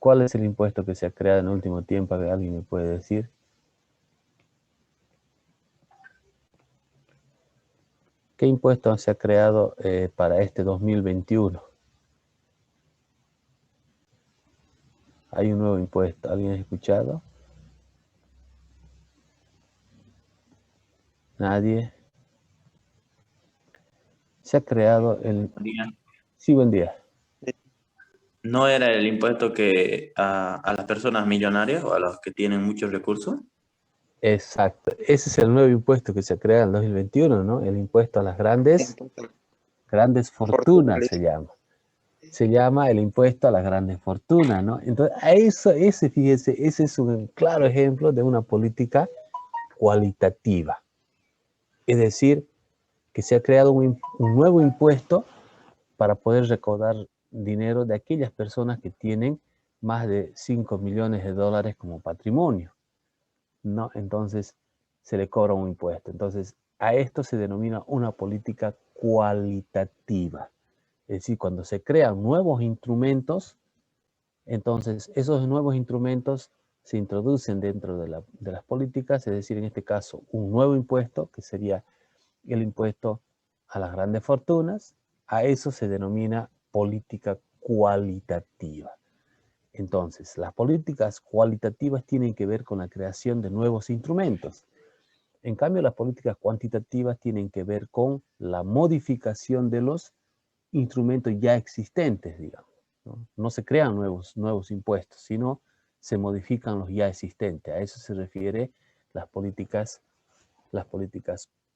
¿Cuál es el impuesto que se ha creado en el último tiempo? ¿Alguien me puede decir? ¿Qué impuesto se ha creado para este 2021? Hay un nuevo impuesto. ¿Alguien ha escuchado? Nadie. Se ha creado el... Sí, buen día. ¿No era el impuesto que a las personas millonarias o a los que tienen muchos recursos? Exacto. Ese es el nuevo impuesto que se ha creado en el 2021, ¿no? El impuesto a las grandes fortunas se llama. Se llama el impuesto a las grandes fortunas, ¿no? Entonces, fíjese, ese es un claro ejemplo de una política cualitativa. Es decir, que se ha creado un nuevo impuesto para poder recaudar dinero de aquellas personas que tienen más de 5 millones de dólares como patrimonio, ¿no? Entonces, se le cobra un impuesto. Entonces, a esto se denomina una política cualitativa. Es decir, cuando se crean nuevos instrumentos, entonces esos nuevos instrumentos se introducen dentro de las políticas, es decir, en este caso, un nuevo impuesto, que sería el impuesto a las grandes fortunas. A eso se denomina política cualitativa. Entonces, las políticas cualitativas tienen que ver con la creación de nuevos instrumentos. En cambio, las políticas cuantitativas tienen que ver con la modificación de los instrumentos ya existentes, digamos. No se crean nuevos impuestos, sino se modifican los ya existentes. A eso se refiere las políticas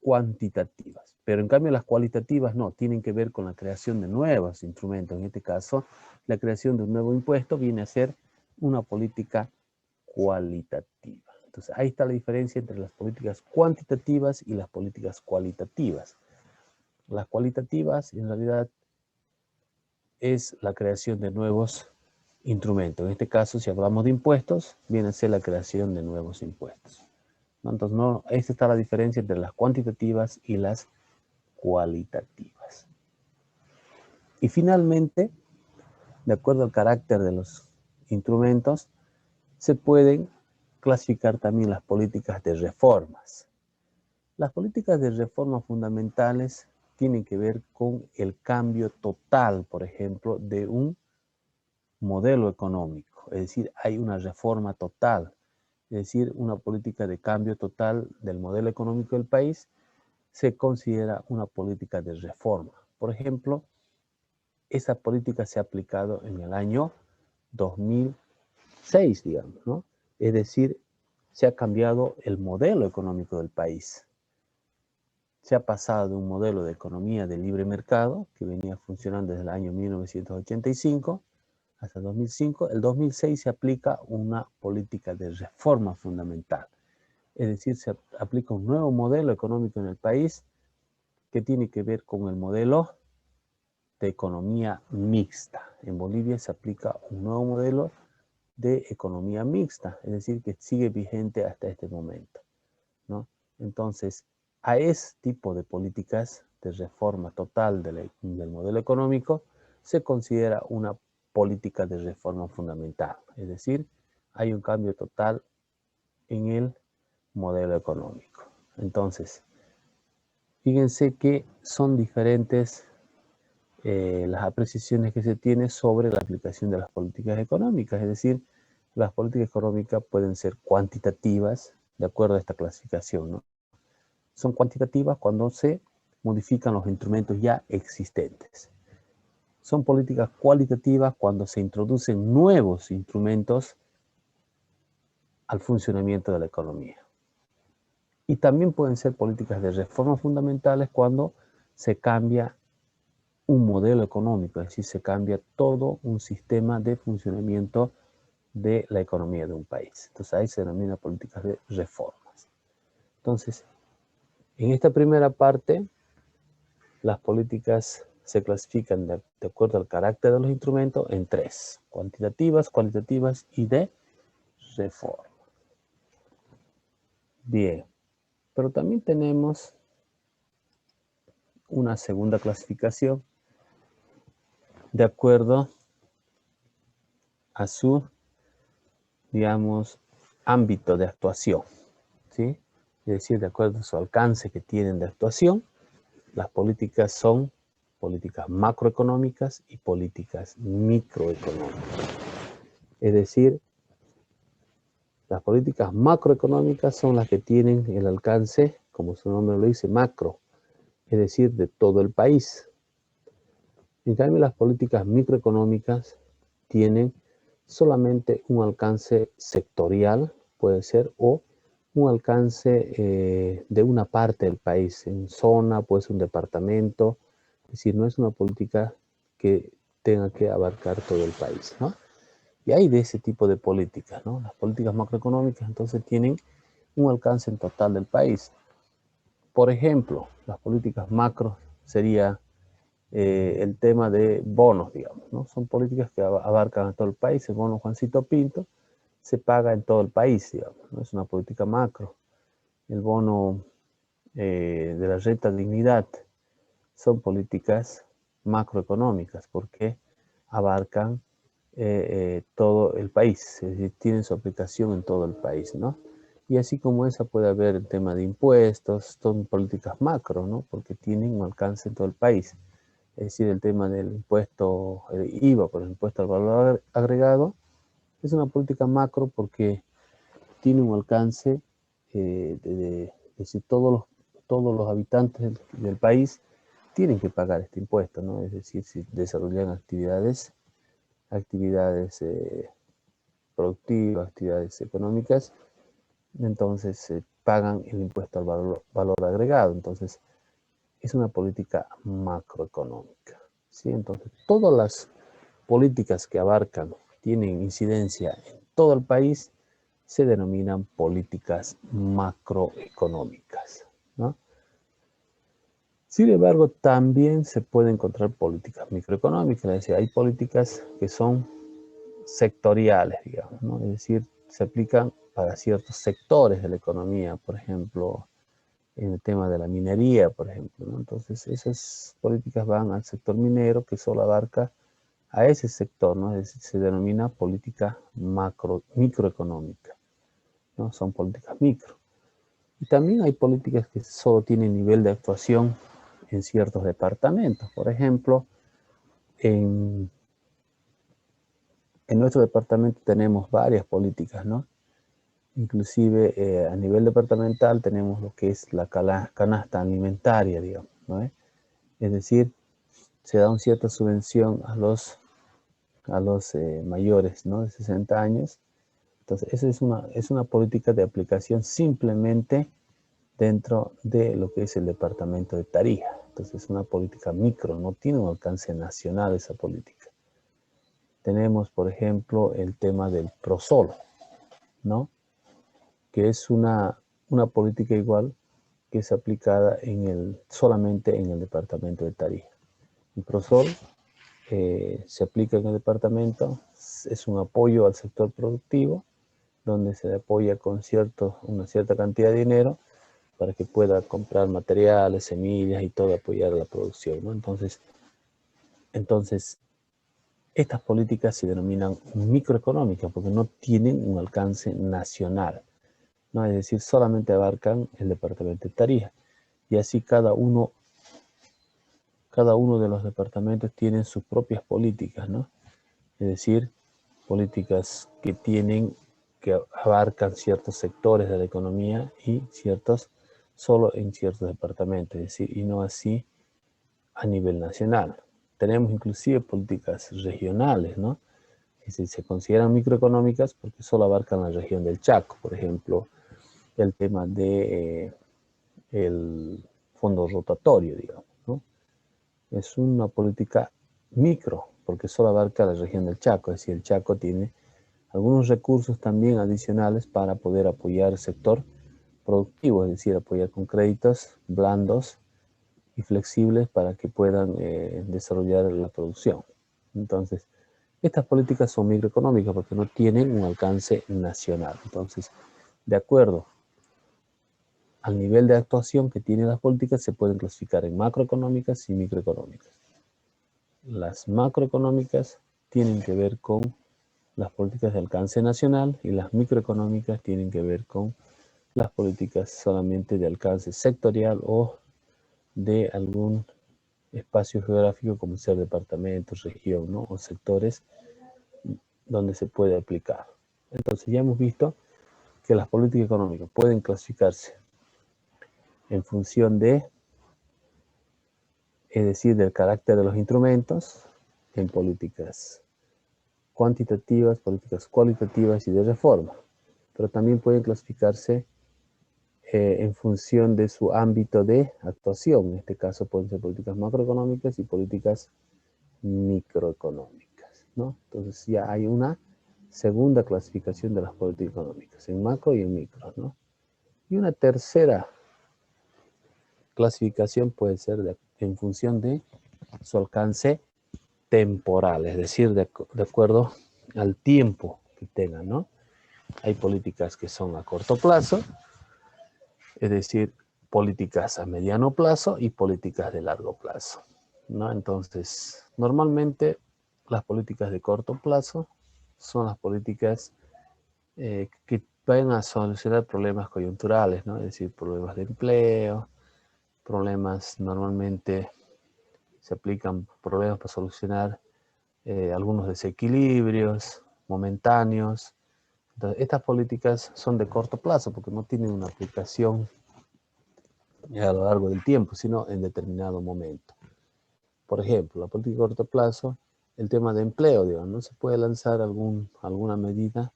cuantitativas. Pero en cambio las cualitativas no, tienen que ver con la creación de nuevos instrumentos. En este caso, la creación de un nuevo impuesto viene a ser una política cualitativa. Entonces, ahí está la diferencia entre las políticas cuantitativas y las políticas cualitativas. Las cualitativas, en realidad, es la creación de nuevos instrumentos. En este caso, si hablamos de impuestos, viene a ser la creación de nuevos impuestos. Entonces, esta está la diferencia entre las cuantitativas y las cualitativas. Y finalmente, de acuerdo al carácter de los instrumentos, se pueden clasificar también las políticas de reformas. Las políticas de reformas fundamentales tienen que ver con el cambio total, por ejemplo, de un modelo económico. Es decir, hay una reforma total, es decir, una política de cambio total del modelo económico del país se considera una política de reforma. Por ejemplo, esa política se ha aplicado en el año 2006, digamos, ¿no? Es decir, se ha cambiado el modelo económico del país. Se ha pasado de un modelo de economía de libre mercado que venía funcionando desde el año 1985 hasta 2005. El 2006 se aplica una política de reforma fundamental. Es decir, se aplica un nuevo modelo económico en el país que tiene que ver con el modelo de economía mixta. En Bolivia se aplica un nuevo modelo de economía mixta, es decir, que sigue vigente hasta este momento, ¿no? Entonces, a ese tipo de políticas de reforma total del modelo económico se considera una política de reforma fundamental, es decir, hay un cambio total en el modelo económico. Entonces, fíjense que son diferentes las apreciaciones que se tiene sobre la aplicación de las políticas económicas, es decir, las políticas económicas pueden ser cuantitativas, de acuerdo a esta clasificación, ¿no? Son cuantitativas cuando se modifican los instrumentos ya existentes. Son políticas cualitativas cuando se introducen nuevos instrumentos al funcionamiento de la economía. Y también pueden ser políticas de reformas fundamentales cuando se cambia un modelo económico, es decir, se cambia todo un sistema de funcionamiento de la economía de un país. Entonces ahí se denomina políticas de reformas. Entonces, en esta primera parte, las políticas se clasifican de acuerdo al carácter de los instrumentos en tres: cuantitativas, cualitativas y de reforma. Bien, pero también tenemos una segunda clasificación de acuerdo a su digamos, ámbito de actuación, ¿sí? Es decir, de acuerdo a su alcance que tienen de actuación, las políticas son políticas macroeconómicas y políticas microeconómicas. Es decir, las políticas macroeconómicas son las que tienen el alcance, como su nombre lo dice, macro, es decir, de todo el país. En cambio, las políticas microeconómicas tienen solamente un alcance sectorial, puede ser, o un alcance de una parte del país, en zona, puede ser un departamento, es decir, no es una política que tenga que abarcar todo el país, ¿no? Y hay de ese tipo de políticas, ¿no? Las políticas macroeconómicas entonces tienen un alcance en total del país. Por ejemplo, las políticas macro sería el tema de bonos, digamos, ¿no? Son políticas que abarcan a todo el país. El bono Juancito Pinto se paga en todo el país, digamos, no es una política macro. El bono de la renta dignidad son políticas macroeconómicas porque abarcan todo el país, es decir, tienen su aplicación en todo el país, ¿no? Y así como esa puede haber el tema de impuestos, son políticas macro, ¿no? Porque tienen un alcance en todo el país. Es decir, el tema del impuesto, el IVA, por el impuesto al valor agregado, es una política macro porque tiene un alcance de decir, todos los habitantes del país tienen que pagar este impuesto, ¿no? Es decir, si desarrollan actividades productivas, actividades económicas, entonces pagan el impuesto al valor agregado. Entonces, es una política macroeconómica, ¿sí? Entonces, todas las políticas que abarcan, tienen incidencia en todo el país, se denominan políticas macroeconómicas, ¿no? Sin embargo, también se puede encontrar políticas microeconómicas, es decir, hay políticas que son sectoriales, digamos, ¿no? Es decir, se aplican para ciertos sectores de la economía, por ejemplo, en el tema de la minería, por ejemplo, ¿no? Entonces, esas políticas van al sector minero que solo abarca a ese sector, ¿no? Es decir, se denomina política microeconómica, ¿no? Son políticas micro. Y también hay políticas que solo tienen nivel de actuación en ciertos departamentos. Por ejemplo, en nuestro departamento tenemos varias políticas, ¿no? Inclusive a nivel departamental tenemos lo que es la canasta alimentaria, digamos, ¿no? Es decir, se da una cierta subvención a los mayores, ¿no? De 60 años. Entonces, esa es una política de aplicación simplemente dentro de lo que es el departamento de Tarija. Entonces, es una política micro, no tiene un alcance nacional esa política. Tenemos, por ejemplo, el tema del PROSOL, ¿no? Que es una política igual que es aplicada solamente en el departamento de Tarija. El PROSOL se aplica en el departamento, es un apoyo al sector productivo, donde se le apoya con una cierta cantidad de dinero para que pueda comprar materiales, semillas y todo, apoyar a la producción, ¿no? Entonces, estas políticas se denominan microeconómicas porque no tienen un alcance nacional, ¿no? Es decir, solamente abarcan el departamento de Tarija. Y así cada uno de los departamentos tiene sus propias políticas, ¿no? Es decir, políticas que abarcan ciertos sectores de la economía y solo en ciertos departamentos, es decir, y no así a nivel nacional. Tenemos inclusive políticas regionales, ¿no? Es decir, se consideran microeconómicas porque solo abarcan la región del Chaco, por ejemplo, el tema de el fondo rotatorio, digamos, ¿no? Es una política micro, porque solo abarca la región del Chaco, es decir, el Chaco tiene algunos recursos también adicionales para poder apoyar el sector productivo, es decir, apoyar con créditos blandos y flexibles para que puedan desarrollar la producción. Entonces, estas políticas son microeconómicas porque no tienen un alcance nacional. Entonces, de acuerdo al nivel de actuación que tienen las políticas, se pueden clasificar en macroeconómicas y microeconómicas. Las macroeconómicas tienen que ver con las políticas de alcance nacional, y las microeconómicas tienen que ver con las políticas solamente de alcance sectorial o de algún espacio geográfico, como ser departamentos, región, ¿no? O sectores donde se puede aplicar. Entonces ya hemos visto que las políticas económicas pueden clasificarse en función de, es decir, del carácter de los instrumentos, en políticas cuantitativas, políticas cualitativas y de reforma. Pero también pueden clasificarse en función de su ámbito de actuación. En este caso pueden ser políticas macroeconómicas y políticas microeconómicas, ¿no? Entonces ya hay una segunda clasificación de las políticas económicas, en macro y en micro, ¿no? Y una tercera clasificación puede ser en función de su alcance temporal, es decir, de acuerdo al tiempo que tengan, ¿no? Hay políticas que son a corto plazo, es decir, políticas a mediano plazo y políticas de largo plazo, ¿no? Entonces, normalmente las políticas de corto plazo son las políticas que vayan a solucionar problemas coyunturales, ¿no? Es decir, problemas de empleo, problemas normalmente se aplican problemas para solucionar algunos desequilibrios momentáneos. Entonces, estas políticas son de corto plazo porque no tienen una aplicación a lo largo del tiempo, sino en determinado momento. Por ejemplo, la política de corto plazo, el tema de empleo, digamos, no se puede lanzar alguna medida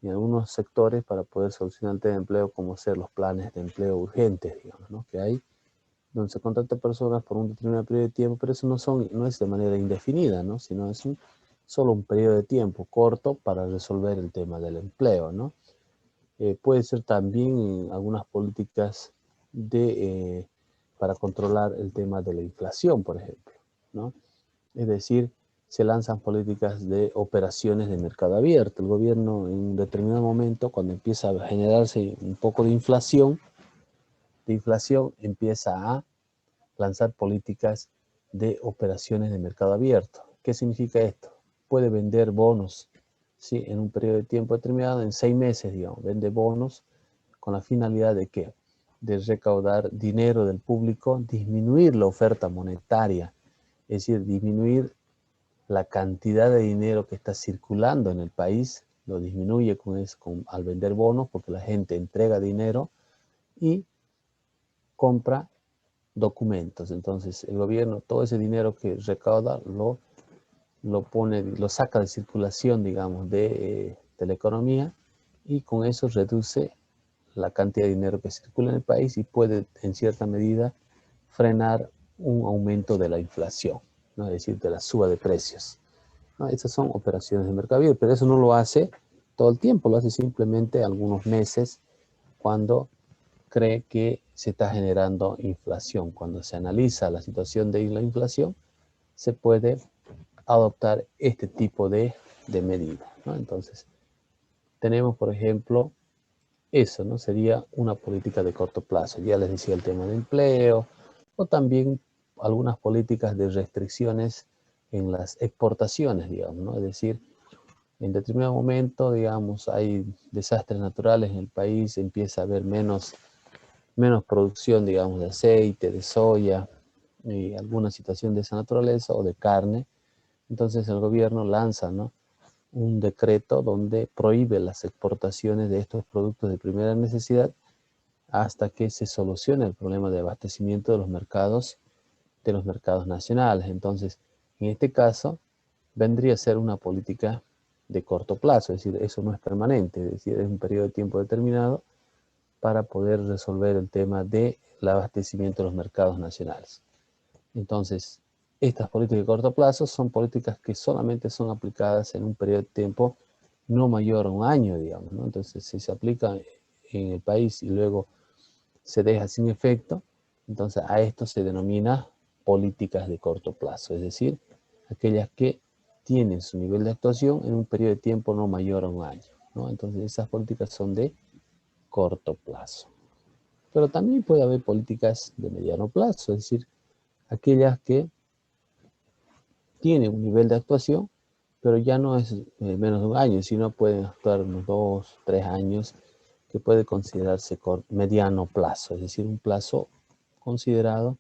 en algunos sectores para poder solucionar el tema de empleo, como ser los planes de empleo urgentes, digamos, ¿no? Que hay, donde se contrata personas por un determinado periodo de tiempo, pero eso no es de manera indefinida, ¿no? Sino es solo un periodo de tiempo corto para resolver el tema del empleo, ¿no? Puede ser también algunas políticas para controlar el tema de la inflación, por ejemplo, ¿no? Es decir, se lanzan políticas de operaciones de mercado abierto. El gobierno en un determinado momento, cuando empieza a generarse un poco de inflación empieza a lanzar políticas de operaciones de mercado abierto. ¿Qué significa esto? Puede vender bonos, ¿sí? En un periodo de tiempo determinado, en 6 meses, digamos, vende bonos con la finalidad de ¿qué? De recaudar dinero del público, disminuir la oferta monetaria, es decir, disminuir la cantidad de dinero que está circulando en el país, lo disminuye al vender bonos, porque la gente entrega dinero y compra documentos. Entonces el gobierno, todo ese dinero que recauda, lo saca de circulación, digamos, de la economía, y con eso reduce la cantidad de dinero que circula en el país y puede, en cierta medida, frenar un aumento de la inflación, ¿no? Es decir, de la suba de precios, ¿no? Esas son operaciones de mercado abierto, pero eso no lo hace todo el tiempo, lo hace simplemente algunos meses cuando cree que se está generando inflación. Cuando se analiza la situación de la inflación, se puede adoptar este tipo de medidas, ¿no? Entonces, tenemos, por ejemplo, eso, ¿no? Sería una política de corto plazo. Ya les decía el tema de empleo, o también algunas políticas de restricciones en las exportaciones, digamos, ¿no? Es decir, en determinado momento, digamos, hay desastres naturales en el país, empieza a haber menos producción, digamos, de aceite, de soya, y alguna situación de esa naturaleza, o de carne. Entonces el gobierno lanza, ¿no?, un decreto donde prohíbe las exportaciones de estos productos de primera necesidad hasta que se solucione el problema de abastecimiento de los mercados nacionales. Entonces, en este caso, vendría a ser una política de corto plazo, es decir, eso no es permanente, es decir, es un periodo de tiempo determinado para poder resolver el tema del abastecimiento de los mercados nacionales. Entonces, estas políticas de corto plazo son políticas que solamente son aplicadas en un periodo de tiempo no mayor a un año, digamos, ¿no? Entonces, si se aplica en el país y luego se deja sin efecto, entonces a esto se denomina políticas de corto plazo, es decir, aquellas que tienen su nivel de actuación en un periodo de tiempo no mayor a un año, ¿no? Entonces, esas políticas son de corto plazo. Pero también puede haber políticas de mediano plazo, es decir, aquellas que tienen un nivel de actuación, pero ya no es menos de un año, sino pueden actuar unos 2, 3 años, que puede considerarse mediano plazo, es decir, un plazo considerado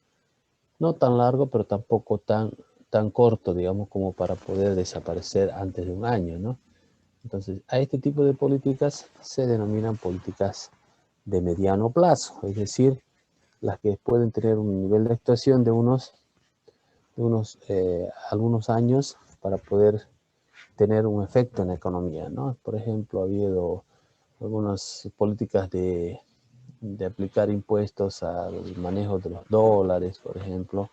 no tan largo, pero tampoco tan corto, digamos, como para poder desaparecer antes de un año, ¿no? Entonces, a este tipo de políticas se denominan políticas de mediano plazo, es decir, las que pueden tener un nivel de actuación de algunos años para poder tener un efecto en la economía, ¿no? Por ejemplo, ha habido algunas políticas de aplicar impuestos al manejo de los dólares, por ejemplo,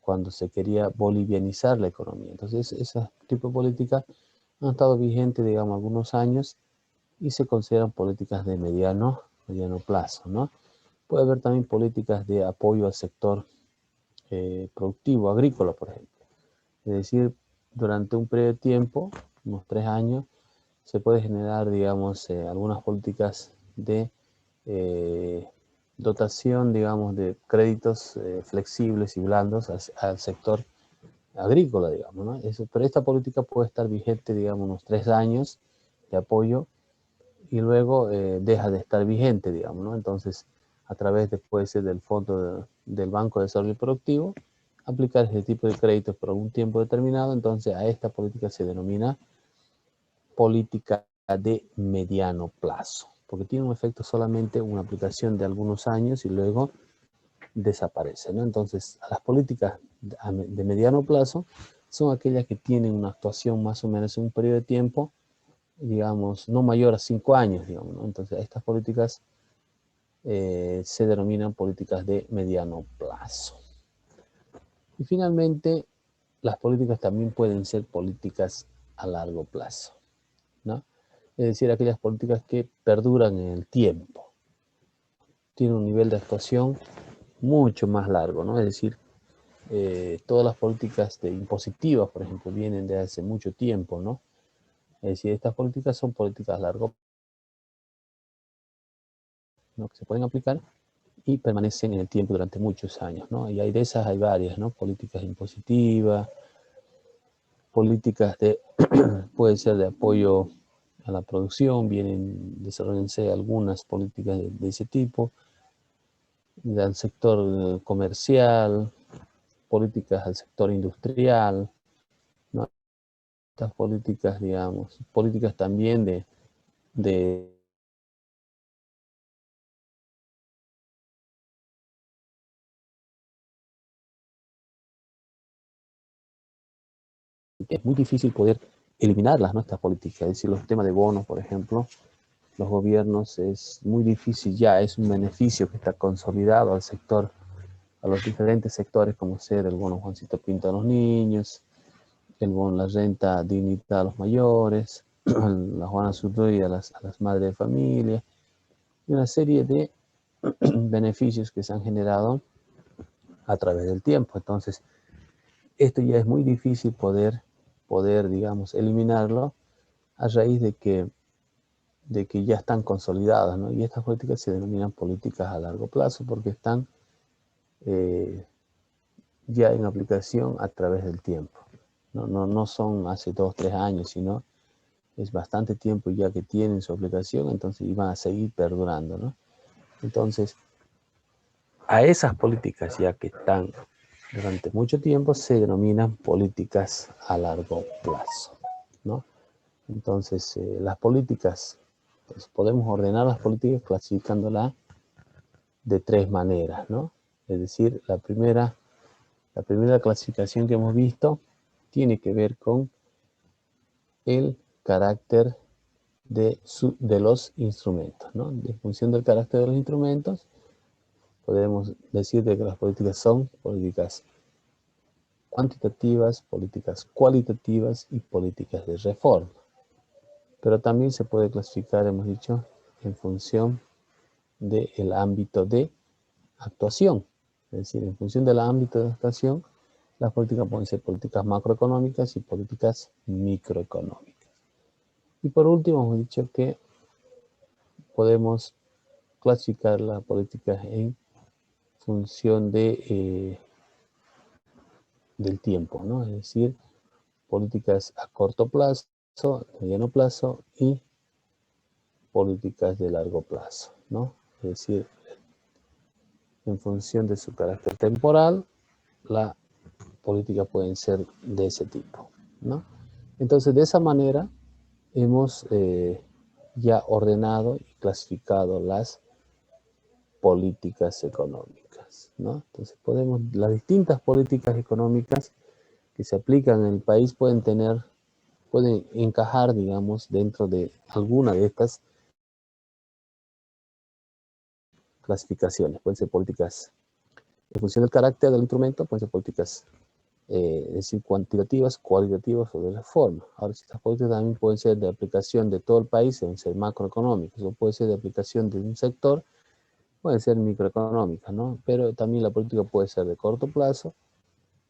cuando se quería bolivianizar la economía. Entonces, ese tipo de políticas han estado vigentes, digamos, algunos años y se consideran políticas de mediano plazo, ¿no? Puede haber también políticas de apoyo al sector productivo, agrícola, por ejemplo. Es decir, durante un periodo de tiempo, unos 3 años, se puede generar, digamos, algunas políticas de dotación, digamos, de créditos flexibles y blandos al sector agrícola, digamos, ¿no? Pero esta política puede estar vigente, digamos, unos 3 años de apoyo y luego deja de estar vigente, digamos, ¿no? Entonces, a través puede ser del Fondo del Banco de Desarrollo Productivo, aplicar este tipo de créditos por algún tiempo determinado, entonces a esta política se denomina política de mediano plazo, porque tiene un efecto solamente una aplicación de algunos años y luego desaparece, ¿no? Entonces, las políticas de mediano plazo son aquellas que tienen una actuación más o menos en un periodo de tiempo, digamos, no mayor a 5 años, digamos, ¿no? Entonces, estas políticas se denominan políticas de mediano plazo. Y finalmente, las políticas también pueden ser políticas a largo plazo, ¿no? Es decir, aquellas políticas que perduran en el tiempo, tienen un nivel de actuación mucho más largo, ¿no? Es decir, todas las políticas impositivas, por ejemplo, vienen de hace mucho tiempo, ¿no? Es decir, estas políticas son políticas a largo plazo, ¿no? Que se pueden aplicar y permanecen en el tiempo durante muchos años, ¿no? Y de esas hay varias, ¿no? Políticas impositivas, políticas puede ser de apoyo a la producción, desarrollándose algunas políticas de ese tipo, del sector comercial, políticas al sector industrial, ¿no? Estas políticas, digamos, políticas también de es muy difícil poder eliminarlas, ¿no? Estas políticas, es decir, los temas de bonos, por ejemplo, los gobiernos es muy difícil ya, es un beneficio que está consolidado al sector, a los diferentes sectores, como ser el bono Juancito Pinto a los niños, el bono, la renta dignidad a los mayores, la Juana Zurduy a las madres de familia, y una serie de beneficios que se han generado a través del tiempo. Entonces, esto ya es muy difícil poder digamos, eliminarlo a raíz de que ya están consolidadas, ¿no? Y estas políticas se denominan políticas a largo plazo porque están ya en aplicación a través del tiempo. No son hace 2, 3 años, sino es bastante tiempo ya que tienen su aplicación, entonces iban a seguir perdurando, ¿no? Entonces, a esas políticas ya que están durante mucho tiempo se denominan políticas a largo plazo, ¿no? Entonces, las políticas, pues podemos ordenar las políticas clasificándolas de 3 maneras, ¿no? Es decir, la primera clasificación que hemos visto tiene que ver con el carácter de los instrumentos, ¿no? En función del carácter de los instrumentos, podemos decir de que las políticas son políticas cuantitativas, políticas cualitativas y políticas de reforma. Pero también se puede clasificar, hemos dicho, en función del ámbito de actuación. Es decir, en función del ámbito de actuación, las políticas pueden ser políticas macroeconómicas y políticas microeconómicas. Y por último, hemos dicho que podemos clasificar las políticas en función del tiempo, ¿no? Es decir, políticas a corto plazo, mediano plazo y políticas de largo plazo, ¿no? Es decir, en función de su carácter temporal, la política pueden ser de ese tipo, ¿no? Entonces, de esa manera hemos ya ordenado y clasificado las políticas económicas, ¿no? Entonces, las distintas políticas económicas que se aplican en el país pueden encajar, digamos, dentro de alguna de estas clasificaciones. Pueden ser políticas en función del carácter del instrumento, pueden ser políticas, es decir, cuantitativas, cualitativas o de reforma. Ahora, estas políticas también pueden ser de aplicación de todo el país, pueden ser macroeconómicas, o puede ser de aplicación de un sector, pueden ser microeconómicas, ¿no? Pero también la política puede ser de corto plazo,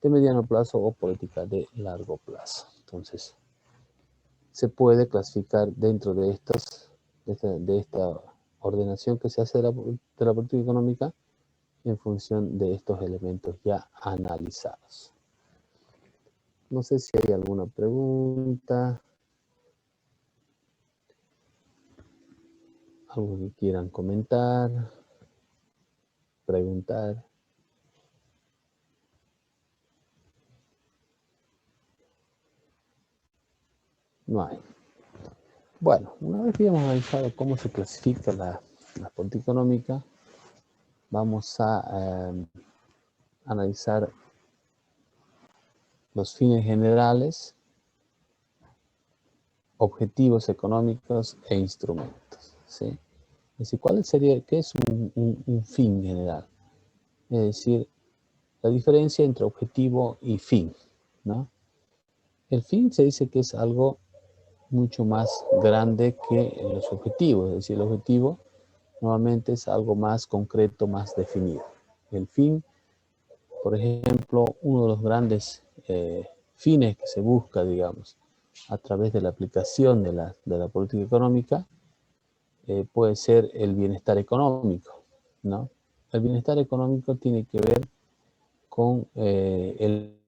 de mediano plazo o política de largo plazo. Entonces, se puede clasificar dentro de esta ordenación que se hace de la política económica en función de estos elementos ya analizados. No sé si hay alguna pregunta, algo que quieran comentar, preguntar. No hay. Bueno, una vez que hemos analizado cómo se clasifica la política económica, vamos a analizar los fines generales, objetivos económicos e instrumentos, ¿sí? Es decir, ¿qué es un fin general? Es decir, la diferencia entre objetivo y fin, ¿no? El fin se dice que es algo mucho más grande que los objetivos, es decir, el objetivo normalmente es algo más concreto, más definido. El fin, por ejemplo, uno de los grandes fines que se busca, digamos, a través de la aplicación de la política económica, puede ser el bienestar económico, ¿no? El bienestar económico tiene que ver con el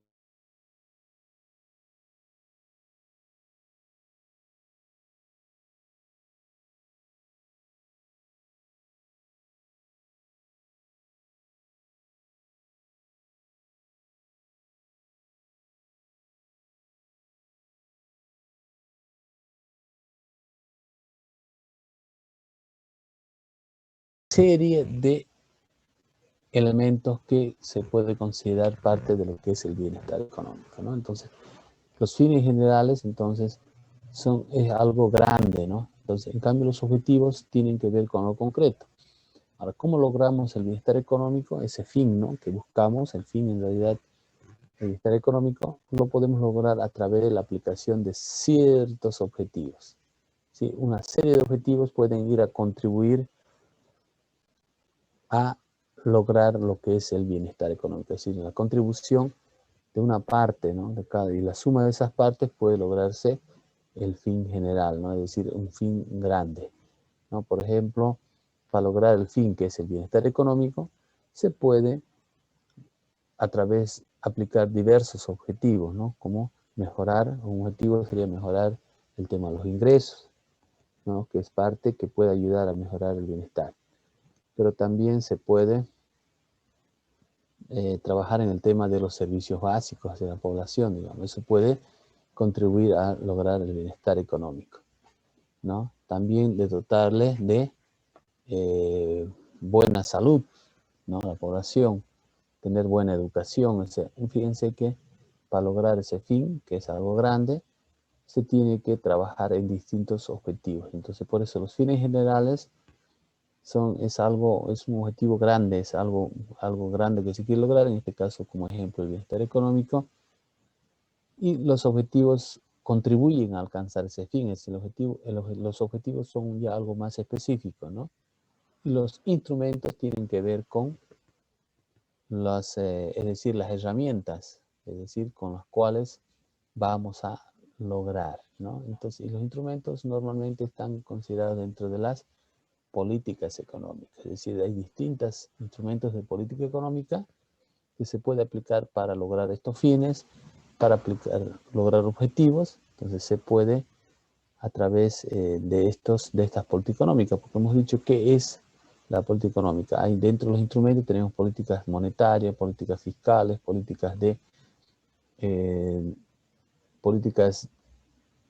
serie de elementos que se puede considerar parte de lo que es el bienestar económico, ¿no? Entonces, los fines generales, entonces, es algo grande, ¿no? Entonces, en cambio, los objetivos tienen que ver con lo concreto. Ahora, ¿cómo logramos el bienestar económico? Ese fin, ¿no? Que buscamos, el fin en realidad, el bienestar económico, lo podemos lograr a través de la aplicación de ciertos objetivos, ¿sí? Una serie de objetivos pueden ir a contribuir a lograr lo que es el bienestar económico, es decir, la contribución de una parte, ¿no? Y la suma de esas partes puede lograrse el fin general, ¿no? Es decir, un fin grande, ¿no? Por ejemplo, para lograr el fin que es el bienestar económico, se puede aplicar diversos objetivos, ¿no? Como un objetivo sería mejorar el tema de los ingresos, ¿no? Que es parte que puede ayudar a mejorar el bienestar. Pero también se puede trabajar en el tema de los servicios básicos de la población, digamos. Eso puede contribuir a lograr el bienestar económico, ¿no? También de dotarles de buena salud, ¿no? La población, tener buena educación. O sea, fíjense que para lograr ese fin, que es algo grande, se tiene que trabajar en distintos objetivos. Entonces, por eso los fines generales es un objetivo grande, es algo grande que se quiere lograr, en este caso, como ejemplo, el bienestar económico, y los objetivos contribuyen a alcanzar ese fin. Es los objetivos son ya algo más específico, ¿no? Y los instrumentos tienen que ver con es decir, las herramientas, es decir, con las cuales vamos a lograr, ¿no? Entonces, y los instrumentos normalmente están considerados dentro de las políticas económicas, es decir, hay distintos instrumentos de política económica que se puede aplicar para lograr estos fines para lograr objetivos, entonces se puede a través de estas políticas económicas, porque hemos dicho qué es la política económica. Ahí dentro de los instrumentos tenemos políticas monetarias, políticas fiscales, políticas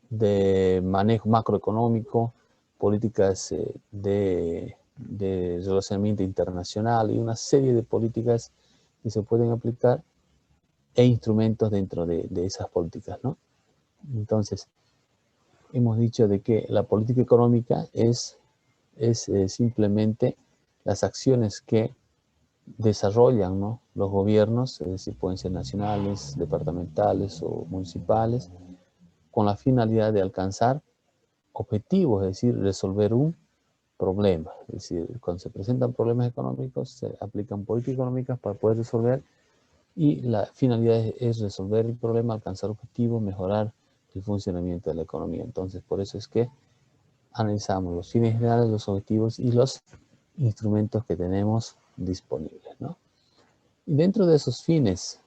de manejo macroeconómico, políticas de relacionamiento internacional y una serie de políticas que se pueden aplicar e instrumentos dentro de esas políticas, ¿no? Entonces, hemos dicho de que la política económica es simplemente las acciones que desarrollan, ¿no?, los gobiernos, es decir, pueden ser nacionales, departamentales o municipales, con la finalidad de alcanzar objetivos, es decir, resolver un problema. Es decir, cuando se presentan problemas económicos, se aplican políticas económicas para poder resolver, y la finalidad es resolver el problema, alcanzar objetivos, mejorar el funcionamiento de la economía. Entonces, por eso es que analizamos los fines generales, los objetivos y los instrumentos que tenemos disponibles, ¿no? Y dentro de esos fines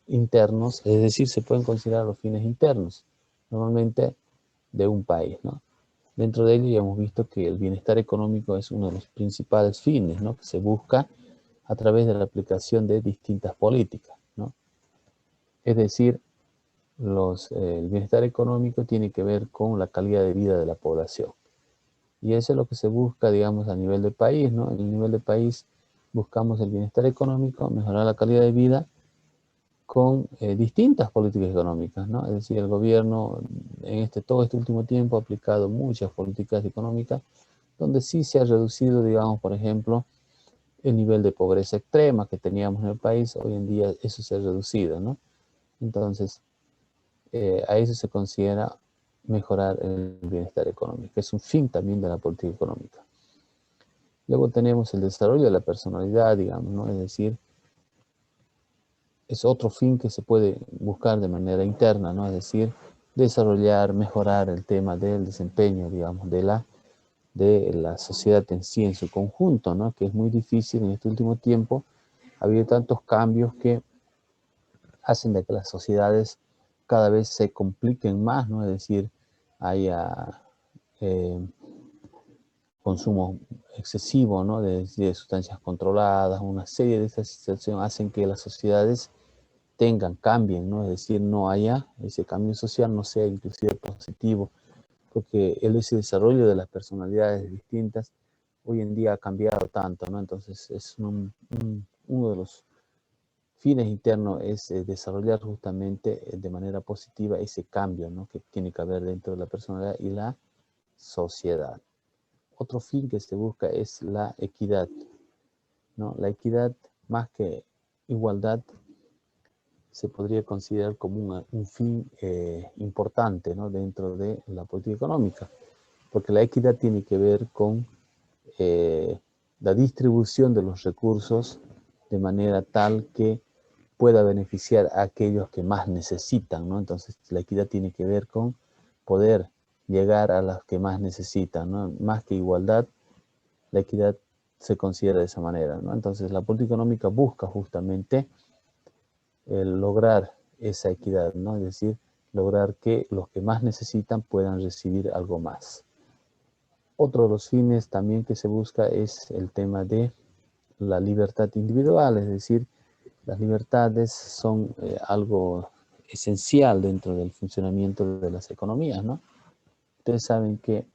internos, es decir, se pueden considerar los fines internos, normalmente de un país, ¿no? Dentro de ello ya hemos visto que el bienestar económico es uno de los principales fines, ¿no?, que se busca a través de la aplicación de distintas políticas, ¿no? Es decir, el bienestar económico tiene que ver con la calidad de vida de la población. Y eso es lo que se busca, digamos, a nivel del país, ¿no? En el nivel del país buscamos el bienestar económico, mejorar la calidad de vida con distintas políticas económicas, ¿no? Es decir, el gobierno en todo este último tiempo ha aplicado muchas políticas económicas donde sí se ha reducido, digamos, por ejemplo, el nivel de pobreza extrema que teníamos en el país. Hoy en día eso se ha reducido, ¿no? Entonces, a eso se considera mejorar el bienestar económico. Es un fin también de la política económica. Luego tenemos el desarrollo de la personalidad, digamos, ¿no? Es decir, es otro fin que se puede buscar de manera interna, ¿no? Es decir, desarrollar, mejorar el tema del desempeño, digamos, de la sociedad en sí, en su conjunto, ¿no? Que es muy difícil en este último tiempo. Ha habido tantos cambios que hacen de que las sociedades cada vez se compliquen más, ¿no? Es decir, haya consumo excesivo, ¿no?, de sustancias controladas. Una serie de estas situaciones hacen que las sociedades cambien, ¿no? Es decir, no haya ese cambio social, no sea inclusive positivo, porque ese desarrollo de las personalidades distintas hoy en día ha cambiado tanto, ¿no? Entonces es uno de los fines internos es desarrollar justamente de manera positiva ese cambio, ¿no?, que tiene que haber dentro de la personalidad y la sociedad. Otro fin que se busca es la equidad, ¿no? La equidad, más que igualdad, se podría considerar como un fin importante, ¿no?, dentro de la política económica, porque la equidad tiene que ver con la distribución de los recursos de manera tal que pueda beneficiar a aquellos que más necesitan, ¿no? Entonces, la equidad tiene que ver con poder llegar a los que más necesitan, ¿no? Más que igualdad, la equidad se considera de esa manera, ¿no? Entonces, la política económica busca justamente lograr esa equidad, ¿no? Es decir, lograr que los que más necesitan puedan recibir algo más. Otro de los fines también que se busca es el tema de la libertad individual, es decir, las libertades son algo esencial dentro del funcionamiento de las economías, ¿no? Ustedes saben que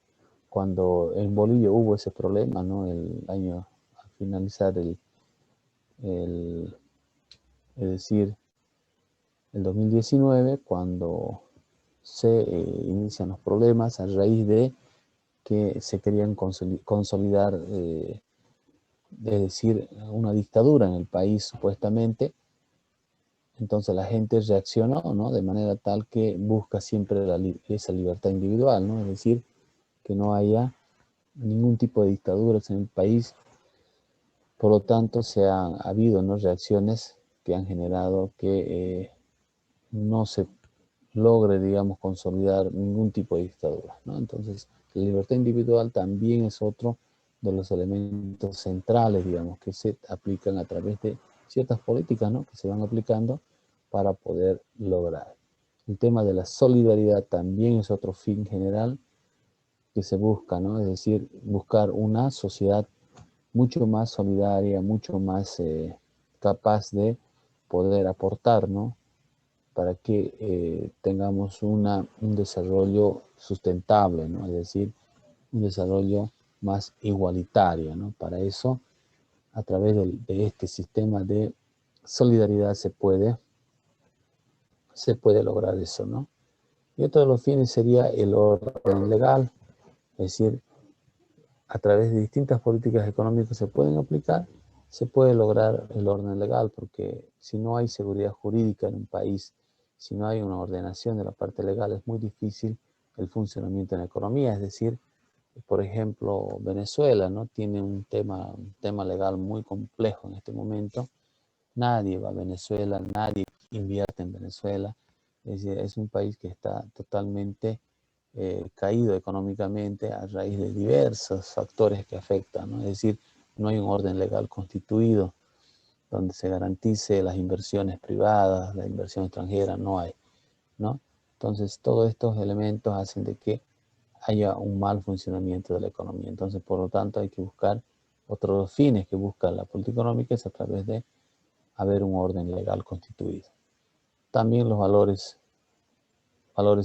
cuando en Bolivia hubo ese problema, ¿no?, al finalizar es decir, el 2019, cuando se inician los problemas a raíz de que se querían consolidar, es decir, una dictadura en el país supuestamente. Entonces la gente reaccionó, ¿no?, de manera tal que busca siempre esa libertad individual, ¿no? Es decir, que no haya ningún tipo de dictaduras en el país. Por lo tanto, ha habido, ¿no?, reacciones que han generado que no se logre, digamos, consolidar ningún tipo de dictadura, ¿no? Entonces, la libertad individual también es otro de los elementos centrales, digamos, que se aplican a través de ciertas políticas, ¿no?, que se van aplicando para poder lograr. El tema de la solidaridad también es otro fin general que se busca, ¿no? Es decir, buscar una sociedad mucho más solidaria, mucho más capaz de poder aportar, ¿no? Para que tengamos un desarrollo sustentable, ¿no? Es decir, un desarrollo más igualitario, ¿no? Para eso, a través de este sistema de solidaridad se puede lograr eso, ¿no? Y otro de los fines sería el orden legal, es decir, a través de distintas políticas económicas se pueden aplicar, se puede lograr el orden legal, porque si no hay seguridad jurídica en un país, si no hay una ordenación de la parte legal, es muy difícil el funcionamiento en la economía. Es decir, por ejemplo, Venezuela, ¿no? Tiene un tema legal muy complejo en este momento. Nadie va a Venezuela, nadie invierte en Venezuela. Es decir, es un país que está totalmente caído económicamente a raíz de diversos factores que afectan, ¿no? Es decir, no hay un orden legal constituido donde se garantice las inversiones privadas, la inversión extranjera, no hay, ¿no? Entonces, todos estos elementos hacen de que haya un mal funcionamiento de la economía. Entonces, por lo tanto, hay que buscar otros fines que busca la política económica es a través de haber un orden legal constituido. También los valores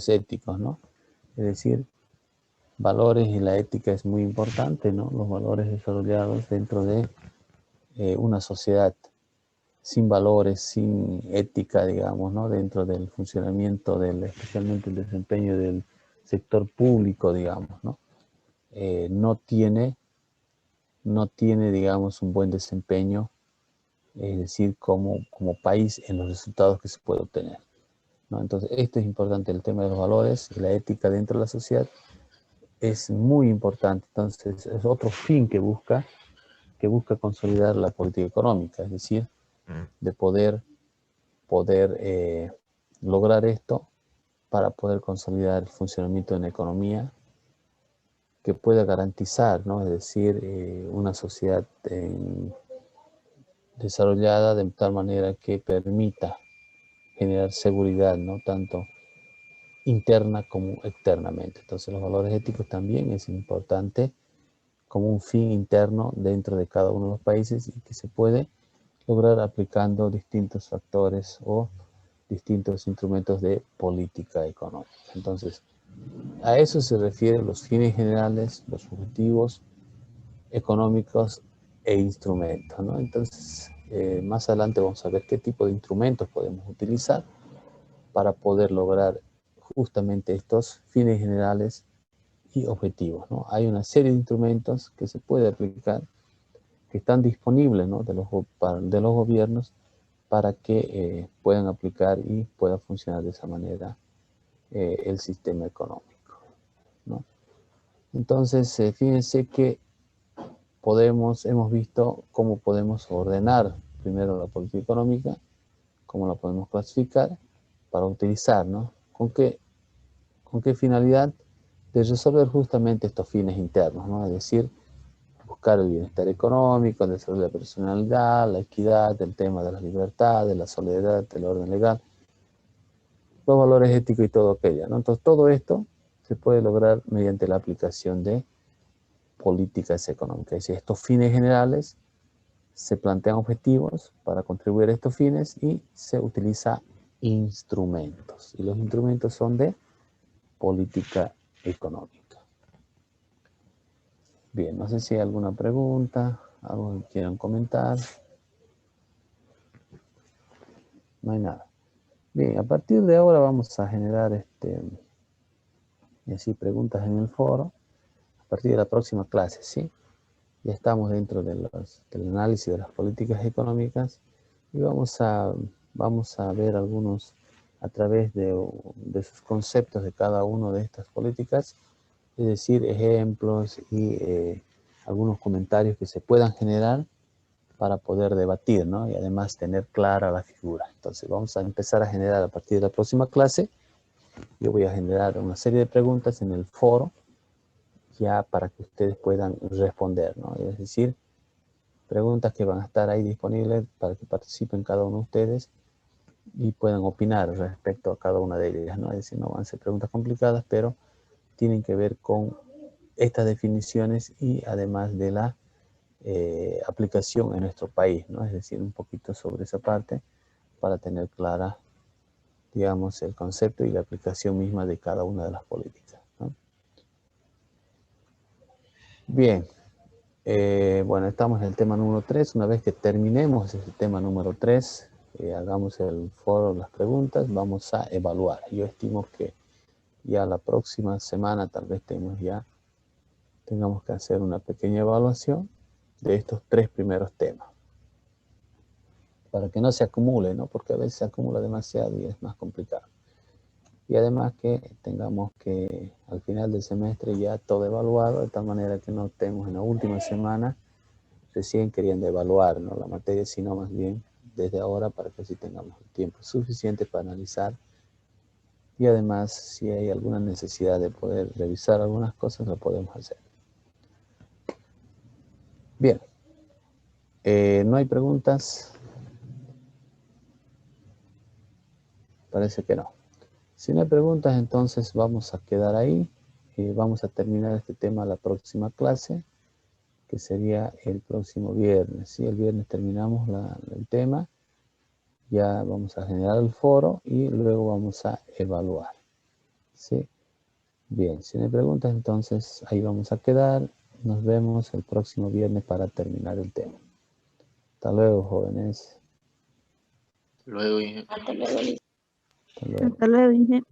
éticos, ¿no? Es decir, valores y la ética es muy importante, ¿no? Los valores desarrollados dentro de una sociedad sin valores, sin ética, digamos, ¿no? Dentro del funcionamiento, especialmente el desempeño del sector público, digamos, ¿no? No tiene, digamos, un buen desempeño, es decir, como país en los resultados que se puede obtener, ¿no? Entonces, esto es importante, el tema de los valores y la ética dentro de la sociedad es muy importante. Entonces, es otro fin que busca consolidar la política económica, es decir, de poder lograr esto para poder consolidar el funcionamiento de una economía que pueda garantizar, ¿no? Es decir, una sociedad desarrollada de tal manera que permita generar seguridad, ¿no? Tanto interna como externamente. Entonces, los valores éticos también es importante como un fin interno dentro de cada uno de los países y que se puede lograr aplicando distintos factores o distintos instrumentos de política económica. Entonces, a eso se refieren los fines generales, los objetivos económicos e instrumentos, ¿no? Entonces, más adelante vamos a ver qué tipo de instrumentos podemos utilizar para poder lograr justamente estos fines generales y objetivos, ¿no? Hay una serie de instrumentos que se puede aplicar, que están disponibles, ¿no? de los gobiernos para que puedan aplicar y pueda funcionar de esa manera el sistema económico, ¿no? Entonces, fíjense que hemos visto cómo podemos ordenar primero la política económica, cómo la podemos clasificar para utilizar, ¿no? ¿Con qué finalidad? De resolver justamente estos fines internos, ¿no? Es decir, buscar el bienestar económico, el desarrollo de la personalidad, la equidad, el tema de la libertad, de la soledad, del orden legal, los valores éticos y todo aquello, ¿no? Entonces, todo esto se puede lograr mediante la aplicación de políticas económicas. Es decir, estos fines generales se plantean objetivos para contribuir a estos fines y se utiliza instrumentos. Y los instrumentos son de política económica. Bien, no sé si hay alguna pregunta, algo que quieran comentar. No hay nada. Bien, a partir de ahora vamos a generar preguntas en el foro. A partir de la próxima clase, ¿sí? Ya estamos dentro del análisis de las políticas económicas y vamos a ver algunos a través de sus conceptos de cada una de estas políticas, es decir, ejemplos y algunos comentarios que se puedan generar para poder debatir, ¿no? Y además tener clara la figura. Entonces vamos a empezar a generar a partir de la próxima clase. Yo voy a generar una serie de preguntas en el foro ya para que ustedes puedan responder, ¿no? Es decir, preguntas que van a estar ahí disponibles para que participen cada uno de ustedes y puedan opinar respecto a cada una de ellas, ¿no? Es decir, no van a ser preguntas complicadas, pero tienen que ver con estas definiciones y además de la aplicación en nuestro país, ¿no? Es decir, un poquito sobre esa parte para tener clara, digamos, el concepto y la aplicación misma de cada una de las políticas, ¿no? Bien, bueno, estamos en el tema número 3. Una vez que terminemos ese tema número 3, hagamos el foro, las preguntas, vamos a evaluar. Yo estimo que ya la próxima semana tal vez tengamos que hacer una pequeña evaluación de estos 3 primeros temas, para que no se acumule, ¿no? Porque a veces se acumula demasiado y es más complicado. Y además que tengamos que al final del semestre ya todo evaluado, de tal manera que no estemos en la última semana recién queriendo evaluar, ¿no?, la materia, sino más bien desde ahora, para que así tengamos el tiempo suficiente para analizar. Y además, si hay alguna necesidad de poder revisar algunas cosas, lo podemos hacer. Bien. ¿No hay preguntas? Parece que no. Si no hay preguntas, entonces vamos a quedar ahí. Vamos a terminar este tema la próxima clase, que sería el próximo viernes. ¿Sí? El viernes terminamos el tema. Ya vamos a generar el foro y luego vamos a evaluar. ¿Sí? Bien, si no hay preguntas, entonces ahí vamos a quedar. Nos vemos el próximo viernes para terminar el tema. Hasta luego, jóvenes. Luego, Hasta luego, Liz. Hasta luego. Hasta luego, Inge.